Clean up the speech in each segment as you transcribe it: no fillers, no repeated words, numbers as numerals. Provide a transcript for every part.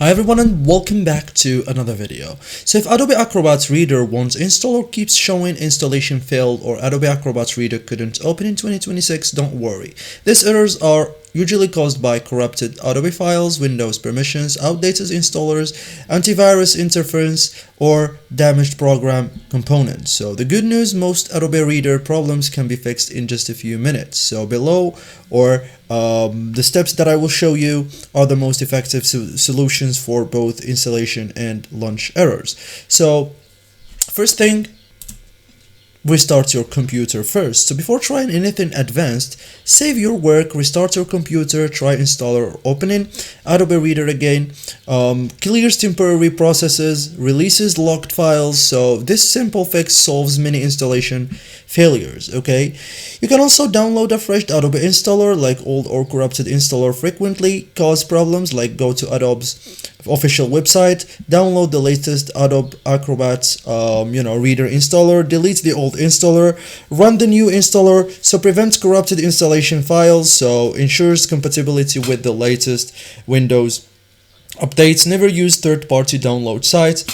Hi everyone and welcome back to another video. So if Adobe Acrobat Reader once installed or keeps showing installation failed or Adobe Acrobat Reader couldn't open in 2026, don't worry. These errors are usually caused by corrupted Adobe files, Windows permissions, outdated installers, antivirus interference, or damaged program components. So the good news, most Adobe Reader problems can be fixed in just a few minutes. So below the steps that I will show you are the most effective solutions for both installation and launch errors. So first thing, restart your computer first. So before trying anything advanced, save your work, restart your computer, try installer or opening Adobe Reader again, clears temporary processes, releases locked files. So this simple fix solves many installation failures. Okay, you can also download a fresh Adobe installer. Like old or corrupted installer frequently cause problems. Like go to Adobe's official website, download the latest Adobe Acrobat Reader installer, delete the old installer, run the new installer. So prevents corrupted installation files, so ensures compatibility with the latest Windows updates. Never use third-party download sites.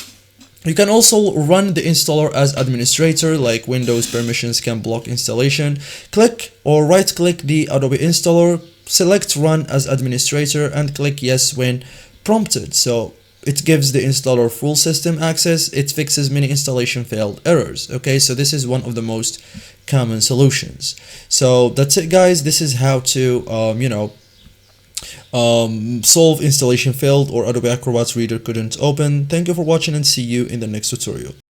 You can also run the installer as administrator, like Windows permissions can block installation. Click or right click the Adobe installer, select run as administrator and click yes when prompted. So it gives the installer full system access. It fixes many installation failed errors. Okay, so this is one of the most common solutions. So that's it, guys. This is how to solve installation failed or Adobe Acrobat Reader couldn't open. Thank you for watching and see you in the next tutorial.